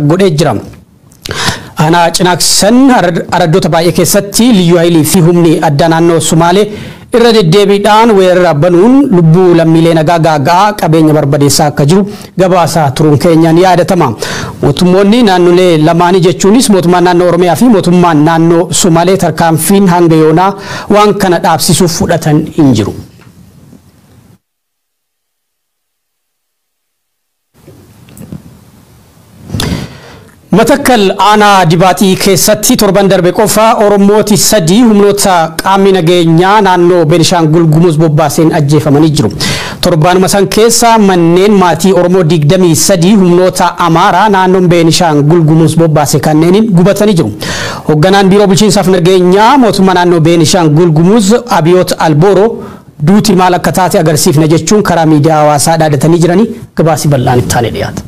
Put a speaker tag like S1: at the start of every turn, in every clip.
S1: godhee jira. Ana Cinaaksan araddoota baay'ee keessatti liyyuu haayilii fi humni addaa naannoo Sumaalee irra deddeebiidhaan weerara banuun lubbuu lammiilee nagaa gaaga'aa qabeenya barbadeessaa akka jiru gabaasa turuun keenya ni yaadatama. Mootummoonni naannolee lamaanii jechuunis mootummaan naannoo Oromiyaa fi mootummaan naannoo Sumaalee tarkaanfiin hanga yoonaa waan kana dhaabsisuuf fudhatan hin jiru. Matakkal aanaa Dibaaxii keessatti torban darbe qofa Oromooti sadii humnoota qaamni nageenyaa naannoo Beenishaangul Gumuz bobbaaseen ajjeefamanii jiru. Torbaanuma san keessa manneen maatii Oromoo 23 humnoota Amaaraa naannoo Beenishaangul Gumuz bobbaase kanneen gubatanii jiru. Hoogganaan biiroo bulchiinsaaf nageenyaa mootummaa naannoo Beenishaangul Gumuz Abiyoot Albooroo duuti maal akka taate agarsiifna jechuun karaa miidiyaa hawaasaa dhaaddatanii jiranii gabaasi bal'aan itti aanee dhiyaata.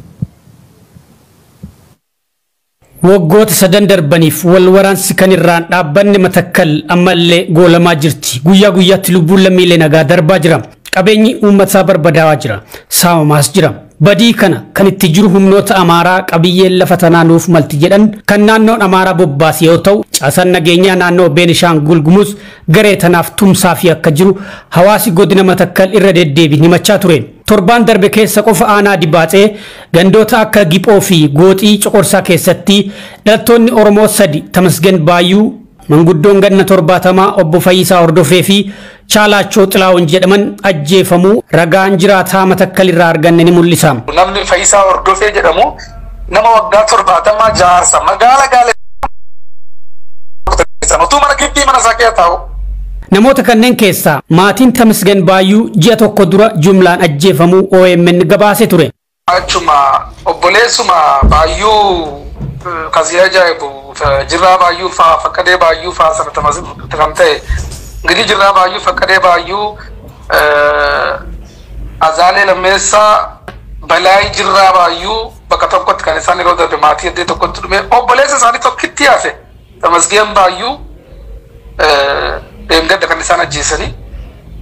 S1: Waggoota sadan darbaniif wal waraansi kan irraan dhaabbanne Matakkal ammallee goolamaa jirti. Guyyaa guyyaatti lubbuun lammiilee nagaa darbaa jira. Qabeenyi uummataa barbadaa'aa jira. Saamamaas jira. Badii kana kan itti jiru humnoota Amaaraa qabiyyeen lafa tanaanuuf malti jedhan kan naannoon Amaaraa bobbaase yoo ta'u, caasaan nageenyaa naannoo Beenishaangul Gumuz garee tanaaf tumsaa fi akka jiru hawaasi godina Matakkal irra deddeebiin himachaa ture. Torbaan darbe keessa qofa aanaa Dibaaxee gandoota akka Giphoo fi Gooxii Coqorsaa keessatti dhalattoonni Oromoo sadi Tamasgen Baayyuu manguddoon ganna 70 obbo Fayyisaa Hordofee fi Chaalaachoo Xilaawun jedhaman ajjeefamuu ragaan jiraataa Matakkal irraa arganne ni mul'isa.
S2: Namni Fayyisaa Hordofee jedhamu nama waggaa 70 jaarsa magaala Gaalee utuu mana gibbii mana isaa keessa taa'u.
S1: Namoota kanneen keessaa maatiin Tamasgen Baayyuu ji'a tokko dura jumlaan ajjeefamuu OMN gabaasee ture.
S2: Achuma obboleessuma Baayyuu kasii ajaa'ibu jirraa Baayyuu fa'aa fakkadee Baayyuu fa'aa sana kan ta'e gidi jirraa Baayyuu fakkadee Baayyuu Azaalee Lammeessaa Balaayii jirraa Baayyuu bakka tokkotti kan isaan yeroo darbe maatii addee tokkotti dhume obboleessa isaanii tokkitti hafe Tamasgen Baayyuu deemgadda kan isaan ajjeesanii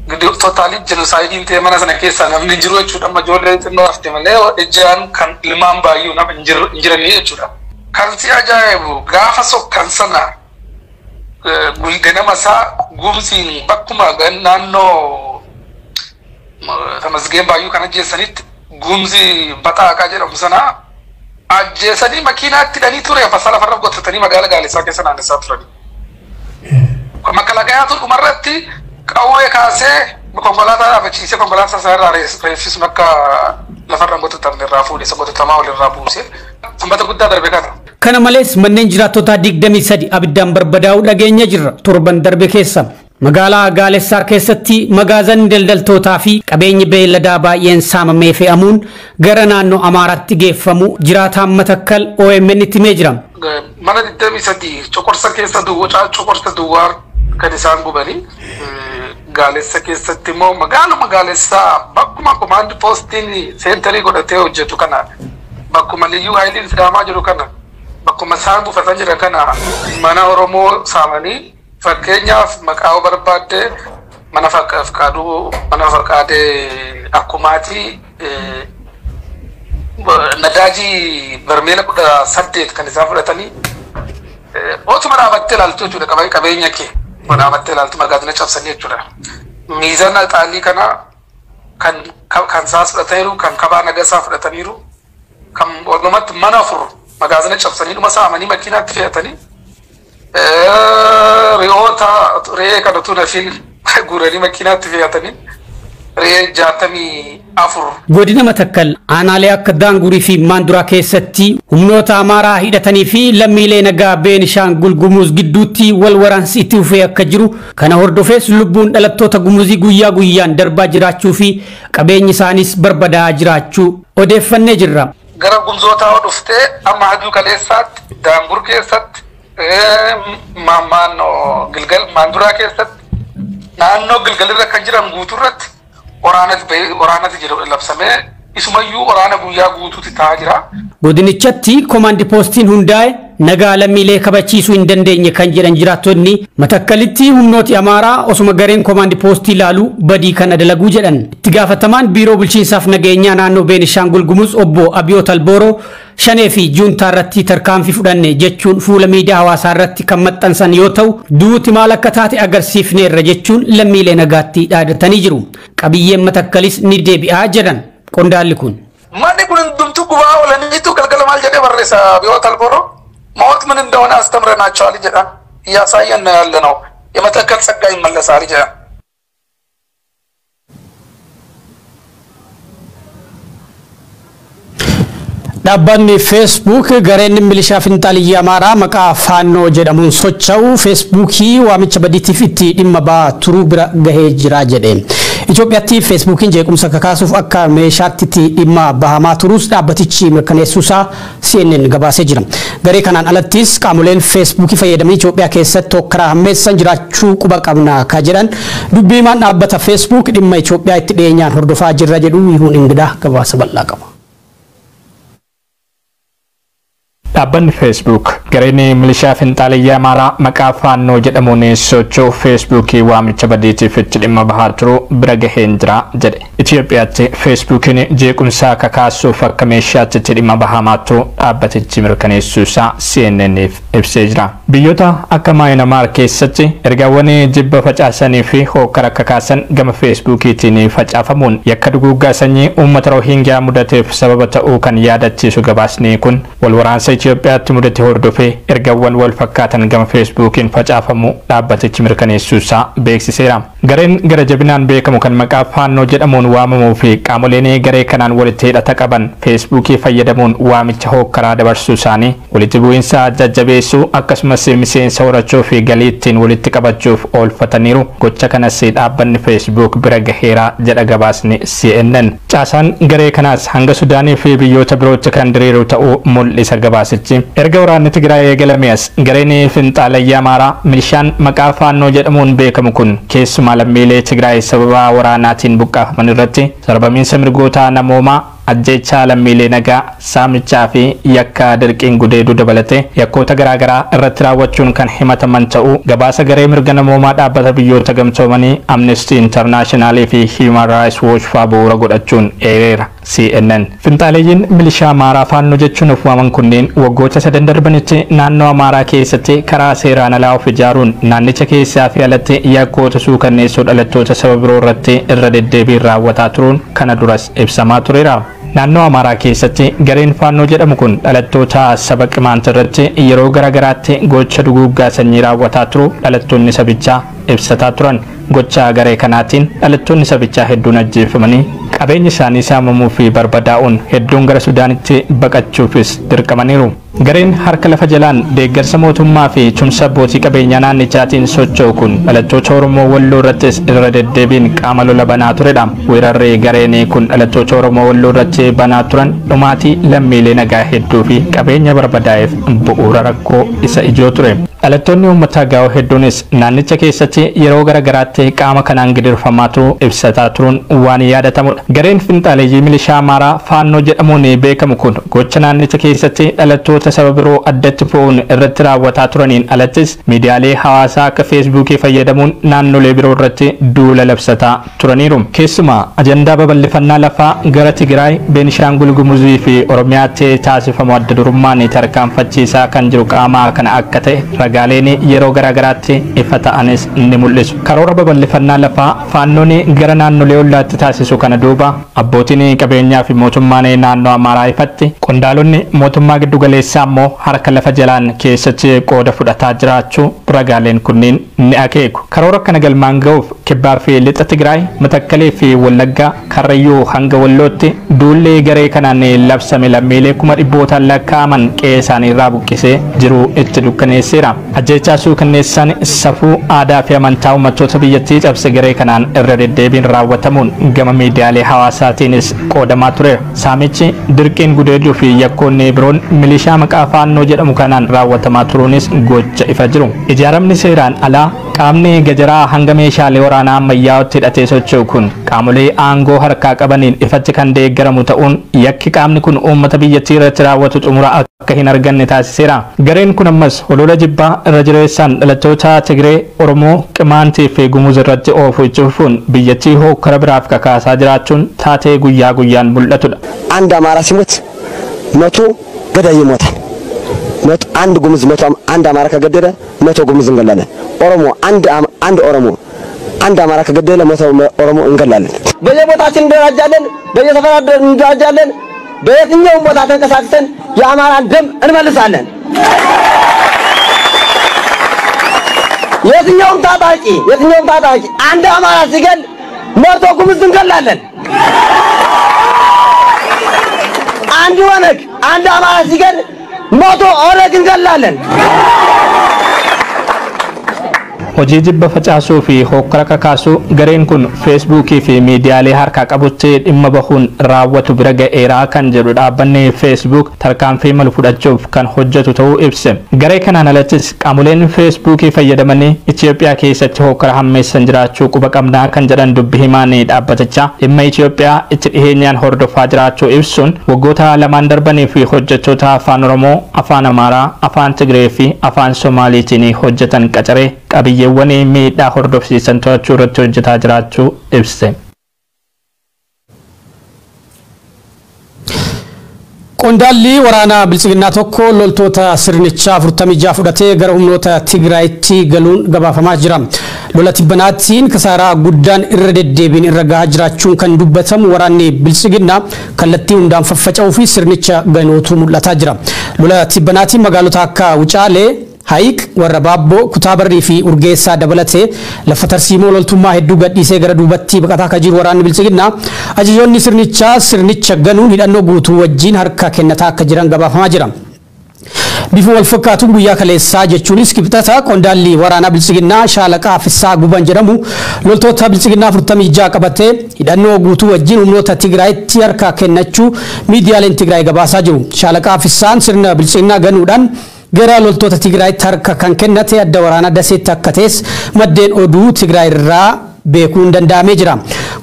S2: gidi tootaalii jenoosaayidii ta'e mana sana keessaa namni jiru jechuudha. Amma ijoollee xinnoo hafte malee ejjaan kan ilmaan Baayyuu nama hin jiranii jechuudha. Kan si ajaa'ibu gaafa sokkan sana ganama isaa Gumziin bakkuma naannoo Tamasgen Baayyuu kan ajjeesanitti Gumzii Baxaaqaa jedhamu sana ajjeesanii makiinaatti hidhanii ture afasa lafarra gotatanii magaala Gaaleessaa keessa naannessaa turani. Makalagayaatu dhumarratti qawwee kaasee konkolaataa dhaabachiisee konkolaataa isaa irraa reeffisuun akka lafarra gotatamne irraa fuudhee isa gotatamaa walirraa buusee sanbata guddaa darbe kana.
S1: Kana malees manneen jiraattotaa 23 abiddaan barbadaa'uu dhageenya jirra. Torban darbe keessa magaalaa Gaaleessaa keessatti magaazan daldaltootaa fi qabeenyi beelladaa baay'een saamamee fe'amuun gara naannoo Amaaraatti geeffamu jiraataan Matakkal OMN itti himee jira.
S2: Mana 23 Coqorsa keessa Coqorsa duwwaa kan isaan gubanii Gaaleessaa keessatti immoo magaaluma Gaaleessaa bakkuma komaandi poostiin seentarii godhatee hojjetu kana bakkuma liyyuu haayiliin sidaamaa jiru kana bakkuma isaan buufatan jira kana mana Oromoo saamanii fakkeenyaaf maqaa barbaadde mana Faqaadee Akkumaatii nadaajii barmeela 18 kan isaan fudhatanii otuma dhaabattee ilaaltu jechuudha. Qabeenya kee dhaabattee ilaaltu magaazina cabsanii jechuudha. Miizana xaalii kana kan isaas fudhataniiru kan kabaa nagasaa fudhataniiru kan walumatti mana 4 magaazina cabsanii dhuma saamanii makiinaatti fe'atanii re'oota re'ee kanatu nafiin guuranii makiinaatti fe'atanii re'ee 64.
S1: Godina Matakkal aanaalee akka Daangurii fi Maanduraa keessatti humnoota Amaaraa hidhatanii fi lammiilee nagaa Beenishaangul Gumuz gidduutti wal waraansi itti fufee akka jiru kana hordofees lubbuun dhalattoota Gumuzii guyyaa guyyaan darbaa jiraachuu fi qabeenyi isaaniis barbadaa'aa jiraachuu odeeffannee jirra.
S2: Gara Gumzootaa dhuftee amma Haduu Kaleessaatti Daangur keessatti Gilgal Maanduraa keessatti naannoo Gilgalirra kan jiran guutuurratti waraanati jedhu labsamee isumayyuu waraana guyyaa guutuutti ta'aa jira.
S1: Godinichatti komaandi poostiin hundaa'e nagaa lammiilee kabachiisuu hin dandeenye kan jedhan jiraattonni Matakkalitti humnooti Amaaraa osuma gareen komaandi poostii ilaalu badii kana dalaguu jedhan. Itti gaafatamaan biiroo bulchiinsaaf nageenyaa naannoo Beenishaangul Gumuz obbo Abiyoot Albooroo shanee fi juuntaa irratti tarkaanfii fudhanne jechuun fuula miidiyaa hawaasaa irratti kan maxxansan yoo ta'u duuti maal akka taate agarsiifneerra jechuun lammiilee nagaatti dhaadatanii jiru. Qabiyyeen Matakkalis ni deebi'aa jedhan qondaalli kun.
S2: Manni kun hundumtuu gubaa oolaniitu galgala maal jedhee barreessa Abiyoot Albooroo ሞት ምን እንደሆነ አስተምረናቸዋል ይጀዳል እያሳየን ያለ ነው የመተከል ጸጋ ይመለሳል ይጀዳል
S1: Dhaabbanni Facebook gareen milishaa finxaaliyyaa Amaaraa maqaa Faannoo jedhamuun socho'u Facebookii waamicha badiitiif itti dhimma ba'aa turuu bira gahee jira jedhe. Itoophiyaatti Facebookiin jeequmsa kakaasuuf akka meeshaatti itti dhimma bahamaa turuus dhaabbatichi mirkaneessuusaa CNN gabaasee jira. Garee kanaan alattis qaamoleen Facebookii fayyadamanii Itoophiyaa keessatti hokkara hammeessan jiraachuu quba qabna ka jedhan dubbiimaan dhaabbata Facebook dhimma Itoophiyaa itti dhiyeenyaan hordofaa jirra jedhu Yihuun Ingidaa gabaasa bal'aa qaba.
S3: Dhaabbanni Facebook gareen milishaa finxaaliyyaa Amaaraa maqaa Faannoo jedhamuun socho'u Facebookii waamicha badiitiif itti dhimma bahaa turuu bira gahee jira jedhe. Itoophiyaatti Facebookiin jeequmsa kakaasuuf akka meeshaatti itti dhimma bahamaa turuu dhaabbatichi mirkaneessuusaa CNN'if ibsee jira. Biyyoota akka Maayinamaar keessatti ergaawwan jibba facaasanii fi hokkara kakaasan gama Facebookiitiin facaafamuun yakka duguuggaa sanyii uummata Rohingyaa mudateef sababa ta'uu kan yaadachiisu gabaasni kun walwaraansa Itoophiyaatti mudate hordofee ergaawwan wal fakkaatan gama Facebookiin facaafamu dhaabbatichi mirkaneessuusaa beeksiseera. Gareen gara jabinaan beekamu kan maqaa Faannoo jedhamuun waamamuu fi qaamoleen garee kanaan walitti hidhata qaban Facebookii fayyadamuun waamicha hokkaraa dabarsuu isaanii walitti bu'iinsa jajjabeessuu akkasumas miseensa horachuu fi galii ittiin walitti qabachuuf oolfataniiru. Gocha kanas dhaabbanni Facebook bira gaheera jedha gabaasni CNN. Caasaan garee kanaas hanga Sudaanii fi biyyoota birootti kan diriiru ta'uu mul'isa gabaasichi. Erga waraanni Tigraay eegalamees gareen finxaaliyyaa Amaaraa milishaan maqaa Faannoo jedhamuun beekamu kun keessumaa lammiilee Tigraay sababa waraanaatiin buqqaafaman irratti sarbamiinsa mirgoota namoomaa ajjeechaa lammiilee nagaa saamichaa fi yakka dirqiin gudeeduu dabalate yakkoota garaagaraa irratti raawwachuun kan himataman ta'uu gabaasa garee mirga namoomaa dhaabbata biyyoota gamtoomanii Amnesty International fi Human Rights Watch faa bu'uura godhachuun eereera. CNN finxaaleeyyiin milishaa Amaaraa Faannoo jechuun of waaman kunneen waggoota sadan darbanitti naannoo Amaaraa keessatti karaa seeraan alaa of ijaaruun naannicha keessaa fi alatti yakkoota suukanneessoo dhalattoota saba biroo irratti irra deddeebiin raawwataa turuun kana duras ibsamaa tureera. Naannoo Amaaraa keessatti gareen Faannoo jedhamu kun dhalattoota saba Qimaant irratti yeroo garaagaraatti gocha duguuggaa sanyii raawwataa turu dhalattoonni sabichaa ibsataa turan. Gocha garee kanaatiin dhalattoonni sabichaa hedduun ajjeefamanii qabeenya isaanii saamamuu fi barbadaa'uun hedduun gara Sudaanitti baqachuufis dirqamaniiru. Gareen harka lafa jalaan deeggarsa mootummaa fi tumsa abbootii qabeenyaa naannichaatiin socho'u kun dhalattoota Oromoo Walloo irrattis irra deddeebiin qaama lola banaa turedha. Weerarri gareen kun dhalattoota Oromoo Walloo irratti banaa turan dhumaatii lammiilee nagaa hedduu fi qabeenya barbadaa'eef bu'uura rakkoo isa ijoo ture. Dhalattoonni uummataa gaa'oo hedduunis naannicha keessatti yeroo garaagaraatti qaama kanaan gidirfamaa turuu ibsataa turuun waan yaadatamudha. Gareen finxaaleeyyii milishaa Amaaraa Faannoo jedhamuun beekamu kun gocha naannicha keessatti dhalattoota saba biroo addatti fo'uun irratti raawwataa turaniin alattis miidiyaalee hawaasaa akka Feesbuukii fayyadamuun naannolee biroo irratti duula labsataa turaniiru. Keessumaa ajandaa babal'ifannaa lafaa gara Tigraay, Beenishaangul Gumuzii fi Oromiyaatti taasifamu adda durummaan tarkaanfachiisaa kan jiru qaama kana akka ta'e ragaaleen yeroo garaagaraatti ifa ta'anis ni mul'isu. Karoora babal'ifannaa lafaa Faannoon gara naannolee ollaatti taasisu kana duuba abbootiin qabeenyaa fi mootummaan naannoo Amaaraa ifatti qondaalonni mootummaa giddu galeessaa immoo harka lafa jalaan keessatti qooda fudhataa jiraachuu ragaaleen kunniin ni akeeku. Karoora kana galmaan ga'uuf kibbaa fi lixa Tigraay, Matakkalee fi Wallaggaa, Karrayyuu hanga Wallootti duullee garee kanaan labsame lammiilee kuma dhibbootaan lakkaa'aman qe'ee isaanii irraa buqqisee jiru itti dukkaneesseera. Ajjeechaa suukanneessaan safuu aadaa fi amantaa uummattoota biyyattii cabse garee kanaan irra deddeebiin raawwatamuun gama miidiyaalee hawaasaatiinis qoodamaa ture. Saamichi dirqiin gudeeduu fi yakkoonni biroon milishaa maqaa Faannoo jedhamu kanaan raawwatamaa turuunis gocha ifa jiru. Ijaaramni seeraan alaa qaamni gajaraa hanga meeshaalee waraanaa ammayyaa'ootti hidhatee socho'u kun qaamolee aangoo harkaa qabaniin ifatti kan deeggaramu ta'uun yakki qaamni kun uummata biyyattii irratti raawwatu xumura akka hin arganne taasiseera. Gareen kun ammas holola jibbaa irra jireessaan dhalattoota Tigree, Oromoo, Qimaantii fi Gumuz irratti oofu itti fufuun biyyattii hokkara biraaf kakaasaa jiraachuun taatee guyyaa guyyaan mul'atudha.
S4: አንድ አማራ ሲሞት 100 ገዳይ ይሞታል። አንድ ጉሙዝ 100 አንድ አማራ ከገደለ 100 ጉሙዝ እንገላለን። ኦሮሞ አንድ ኦሮሞ አንድ አማራ ከገደለ 100 ኦሮሞ እንገላለን። በየቦታችን እንደራጃለን፣ በየሰፈራ እንደራጃለን። በየትኛውም ቦታ ተንቀሳቅሰን የአማራን ደም እንመልሳለን። የትኛውም ታጣቂ አንድ አማራ ሲገል 100 ጉሙዝ እንገላለን። አንድ ወነግ አንድ አማራ ሲገል 100 ኦነግ እንገላለን።
S3: hojii jibba facaasuu fi hokkara kakaasuu gareen kun feesbuukii fi miidiyaalee harkaa qabutti dhimma bahuun raawwatu bira ga'eeraa kan jedhu dhaabbanni feesbuuk tarkaanfii malu fudhachuuf kan hojjetu ta'uu ibse. Garee kanaan alattis qaamoleen feesbuukii fayyadamanii Itoophiyaa keessatti hokkara hammeessan jiraachuu quba qabnaa kan jedhan dubbi himaanii dhaabbatichaa dhimma Itoophiyaa itti dhiheenyaan hordofaa jiraachuu ibsuun waggoota lamaan darbanii fi hojjettoota afaan Oromoo, afaan Amaaraa, afaan Tigree fi afaan Somaaliitiin hojjetan qacaree qabiyyeewwan miidhaa hordofsiisan to'achuu irratti hojjetaa jiraachuu ibse.
S1: Qondaalli waraanaa bilchiginaa tokko loltoota sirnichaa 46 fudhatee gara humnoota Tigraayitti galuun gabaafamaa jira. Lola tibbanaatiin kasaaraa guddaan irra deddeebiin irra gahaa jiraachuun kan dubbatamu waraanni bilchiginaa kallattii hundaan faffaca'uu fi sirnicha ganootu mul'ataa jira. Lola tibbanaatiin magaalota akka Wucaalee, Hayiq, warra Baabboo, Kutaabarrii fi Urgeessaa dabalatee lafa tarsiimoo loltummaa hedduu gadhiisee gara duubatti baqataa akka jiru waraanni bilchiginaa ajajoonni sirnicha ganuun hidhannoo guutuu wajjin harka kennataa akka jiran gabaafamaa jira. Bifa wal fakkaatuun guyyaa kaleessaa jechuunis kibxata qondaalli waraanaa bilchiginaa Shaalaqaa Fissaa Guban jedhamu loltoota bilchiginaa 46 qabatee hidhannoo guutuu wajjin humnoota Tigraayitti harka kennachuu miidiyaaleen Tigraay gabaasaa jiru. Shaalaqaa Fissaan sirna bilchiginaa ganuudhaan gara loltoota Tigraayitti harka kan kennate adda waraanaa Daseetti akka ta'es maddeen oduu Tigraay irraa beekuun danda'amee jira.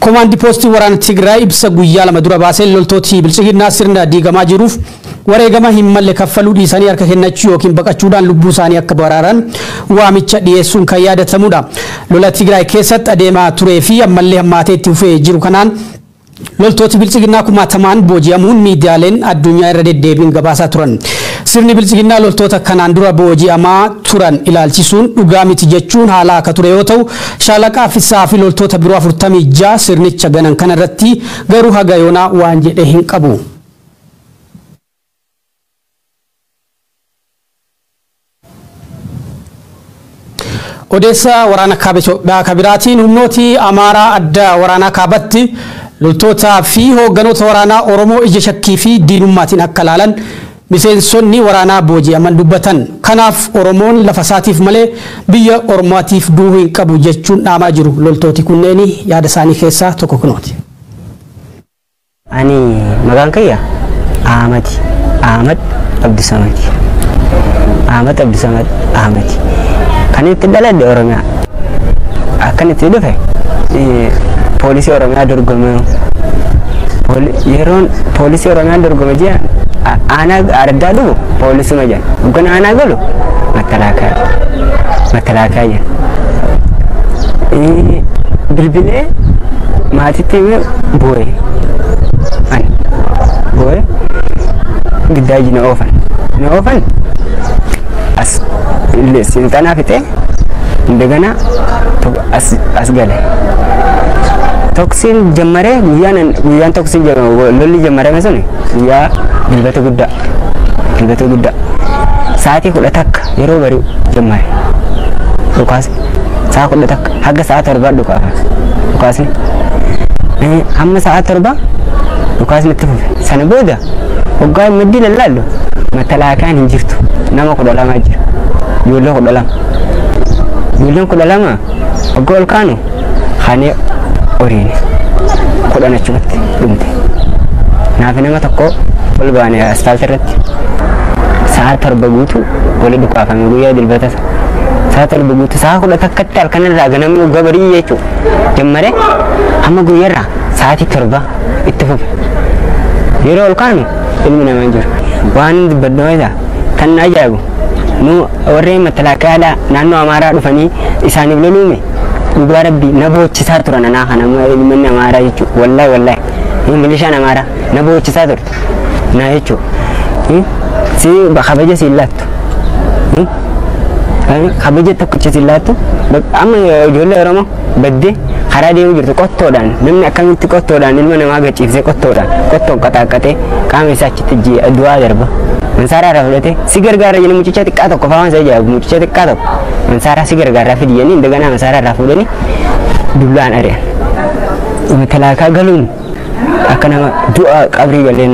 S1: Komaandi poostii waraana Tigraay ibsa guyyaa 2 dura baasee loltooti bilchiginaa sirna diigamaa jiruuf wareegama hin malle kaffaluu dhiisanii harka kennachuu yookiin baqachuudhaan lubbuu isaanii akka baraaran waamicha dhiyeessuun kan yaadatamudha. Lola Tigraay keessatti adeemaa turee fi ammallee hammaatee itti fufee jiru kanaan loltooti bilchiginaa kumaatamaan booji'amuun miidiyaaleen addunyaa irra deddeebiin gabaasaa turan. Sirni bilchiginaa loltoota kanaan dura booji'amaa turan ilaalchisuun dhugaa miti jechuun haala akka ture yoo ta'u, Shaalaqaa Fissaa fi loltoota biroo 46 sirnicha ganan kana irratti garuu haga yoonaa waan jedhe hin qabu. Odeessa waraana kaabaa kabiraatiin humnooti Amaaraa adda waraanaa kaabatti loltoota fi hoogganoota waraanaa Oromoo ija shakkii fi diinummaatiin akka laalan miseensonni waraanaa booji'aman dubbatan. Kanaaf Oromoon lafa isaatiif malee biyya Oromootiif du'uu hin qabu jechuun dhaamaa jiru. Loltooti kunneen yaada isaanii keessaa tokko kunooti.
S5: Ani maqaan kiyya Ahmad Abdisamad. Ahmad Abdisamad Ahmad. Kan itti dhaladhe Oromiyaa. Akkan itti dhufe poolisii Oromiyaa dorgomee yeroon poolisii Oromiyaa dorgomee jiran aanaa addaa dhufu poolisuma jiran hoggan aanaa galu makalaakaa jiran bilbilee maatitti himee boo'ee giddaaji na oofan as silxanaa fixee እንደገና asgale toksiin jammaree guyyaan toksiin lolli jammaree mesoni guyyaa dilbata guddaa sa'aatii 10 takka yeroo bari'u jammare dhukaasni sa'a 10 takka haga sa'a 7 dhukaasni hamma sa'a 7 dhukaasni itti fufe sana booda hoggaa maddii lallaallu matalaakaan hin jirtu nama 12 jira ijoollee 12 hoggaa ol kaanu hanee oriine 10 achumatti dhumte naafi nama tokko ol baane asfaaltii irratti sa'a 7 guutuu wali dhukaafame guyyaa dilbata saatal buguutu saa kudha takkatti halkan irraa ganamuu gabarii jechuudha. Jammare hamma guyyaarraa sa'aatii 7 itti fufe. Yeroo ol kaanu ilmi namaa hin jiru. Waan dubbaddoota kan ajaa'ibu nu warreen matalakaadhaa naannoo Amaaraa dhufanii isaaniif loluume dhugaa rabbii na boochisaa turan anaa kana ilmi Amaaraa jechuudha. Wallahi milishaan Amaaraa na boochisaa turte na jechuudha. Si kabaja si laattu. Kabaja tokkicha si laattu amma ijoollee Oromoo baddee karaa deemu jirtu qottoodhaan namni akkamitti qottoodhaan ilma namaa gachiifsee qottoon qaxaaqqatee qaama isaa achitti du'aa darba. Mansaaraa irraa fudhatee si gargaara jedhanii mucicha xiqqaa tokko fa'aa isa ajaa'ibu mucicha xiqqaa tokko mansaaraa si gargaaraa fidi jedhanii indaganaa mansaaraa irraa fuudhanii dullaan ari'an. Matalaakaa galuun akka nama du'a qabrii galee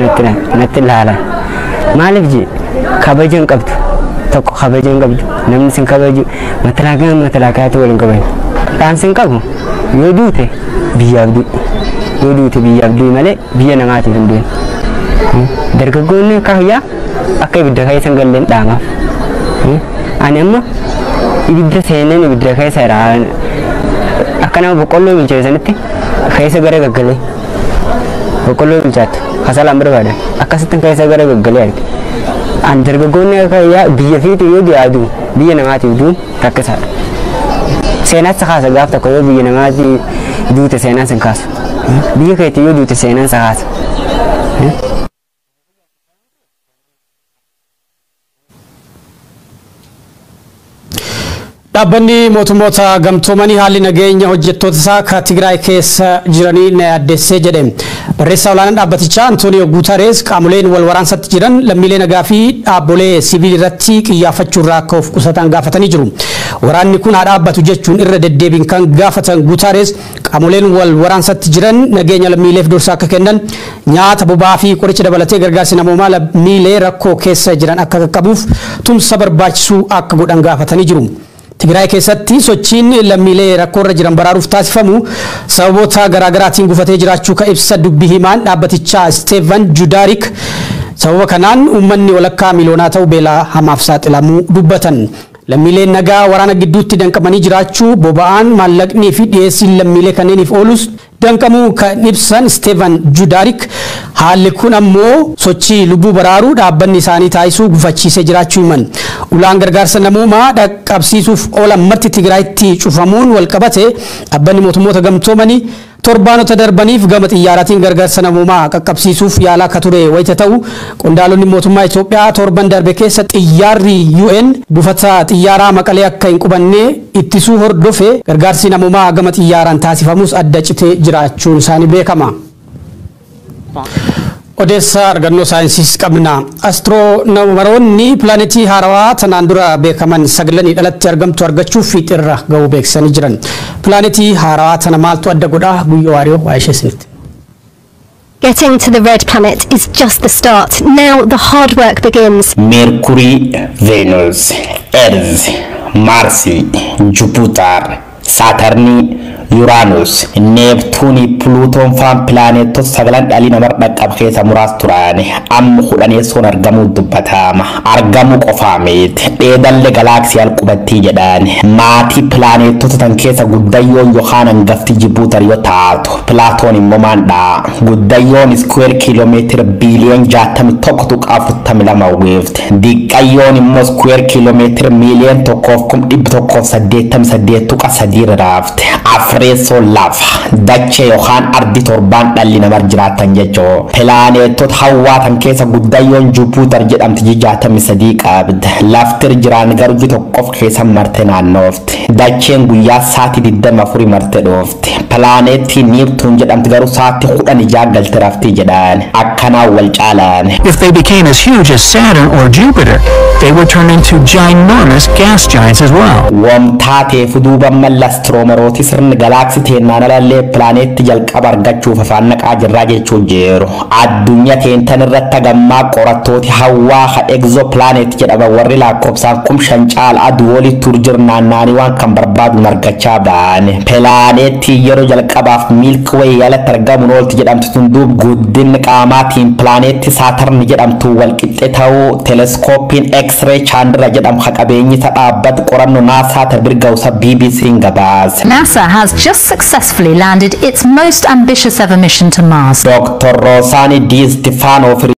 S5: natti ilaalan. Maaliif jee kabaja hin qabdu tokko kabaja hin qabdu namni sin kabaju matalakaatu waliin kabaju. Dhaamsi hin qabu yoo duute biyyaaf du'i malee biyya namaatiif hin du'in. Dargaggoonni akka huyyaa akka ibidda keessa hin galleen dhaamaaf. Ani amma ibidda seeneen ibidda keessa irraa akka nama boqqolloo bilcheessanitti keessa gara gaggalee boqqolloo bilchaattu kasalaan barbaadan akkasitti keessa gara gaggalee arge. Ani dargaggoonni akka huyyaa biyya fiitu yoo du'aadu biyya namaatiif du'uun rakkisaadha. Seenaas kaasa gaaf tokko yoo biyya namaatiif duute seenaas hin kaasu. Biyya keetti yoo duute seenaan kaasa.
S1: Dhaabbanni mootummoota gamtoomanii haalli nageenya hojjettoota isaa akka Tigraay keessa jiranii na yaaddessee jedhe. Barreessaa olaanaan dhaabbatichaa Antooniyoo Guutarees qaamoleen wal waraansatti jiran lammiilee nagaa fi dhaabbolee siviilii irratti xiyyeeffachuu irraa akka of qusatan gaafatanii jiru. Waraanni kun haa dhaabbatu jechuun irra deddeebiin kan gaafatan Guutarees qaamoleen wal waraansatti jiran nageenya lammiileef dursa akka kennan nyaata boba'aa fi qoricha dabalatee gargaarsi namoomaa lammiilee rakkoo keessa jiran akka qaqqabuuf tumsa barbaachisu akka godhan gaafatanii jiru. Tigraay keessatti sochiin lammiilee rakkoo irra jiran baraaruuf taasifamu sababoota garaagaraatiin gufatee jiraachuu ka ibsa dubbii himaan dhaabbatichaa Steven Judaarik sababa kanaan uummanni walakkaa miliyoonaa ta'u beelaa hamaaf saaxilamuu dubbatan. Lammiileen nagaa waraana gidduutti danqamanii jiraachuu boba'aan maallaqnii fi dhiyeessiin lammiilee kanneeniif oolus danqamuu kan ibsan Steven Judaarik haalli kun ammoo sochii lubbuu baraaruu dhaabbanni isaanii taasisuu gufachiisee jiraachuu himan. Ulaan gargaarsa namoomaa dhaqqabsiisuuf oolan marti Tigraayitti cufamuun walqabate dhaabbanni mootummoota gamtoomanii torbaanota darbaniif gama xiyyaaraatiin gargaarsa namoomaa qaqqabsiisuuf yaalaa akka ture wayita ta'u qondaalonni mootummaa Itoophiyaa torban darbe keessa xiyyaarri UN buufata xiyyaaraa Maqalee akka hin qubanne ittisuu hordofe gargaarsi namoomaa gama xiyyaaraan taasifamus adda citee jiraachuun isaanii beekama. Odeessa argannoo saayinsiis qabna. Astiroonomaroonni pilaanetii haarawaa tanaan dura beekaman sagalanii dhalatti argamtu argachuuf fiixirra ga'uu beeksisanii jiran. Pilaanetii haarawaa tana maaltu adda godha guyyoo waariyoo waa ishee isinitti.
S6: Getting to the red planet is just the start. Now the hard work begins.
S7: Mercury, Venus, Earth, Mars, Jupiter, Saturn, Uranus, Neptune, Pluton faan planeetota sagalan dhalli namaa dhaqqab keessa muraas turan amma kudhaneessoon argamuu dubbatama. Argamuu qofaa miti dheedalle galaaksii qubattii jedhan maatii planeetota tan keessa guddayyoon yookaan hangafti Jupiter yoo taatu Plaatoon immoo maandha guddayyoon square kiiloomeetira biiliyoon 61.42 weefte diqqayyoon immoo square kiiloomeetira miiliyoon 1,188.3 raafte. Afreessoo lafa dachee yookaan ardi torbaan dhalli namaa jiraatan jechoo pilaaneetota hawwaatan keessa guddayyoon Jupiter jedhamti 63 qabdi laftir jiraan garuu tokkoof keessa marte naannoofti dacheen guyyaa sa'aatii 24 marte dhoofti pilaaneetii Neptune jedhamti garuu sa'aatii 16 galte rafti jedhan akkanaa wal caalan.
S8: If they became as huge as Saturn or Jupiter, they would turn into ginormous gas giants as well.
S7: Wamtaatee fuduuba mallastiroomarooti sirni galaaksii teennaan alallee pilaaneetti jalqaba argachuuf afaan naqaa jirraa jechuu jiru. Addunyaa teentan irratti gammaa qorattooti hawwaa ka exoplanet jedhama warri lakkoofsaan 5,000 caala aduu walitti turjirnaannaanii waan kan barbaaduun argachaa ba'an. Pilaaneetti yeroo jalqabaaf Milky Way jalatti argamuun oolti jedhamtu tunduub guddinni qaamaatiin pilaaneetti Saturn jedhamtu walqixxe ta'uu teleskooppiin X X-ray Chandra jedham haqabeenyi tadhaabbat qorannoo NASA birbirga'uusa BBC'n gabaase.
S9: NASA has just successfully landed its most ambitious ever mission to Mars.
S7: Dr. Rosani Di Stefano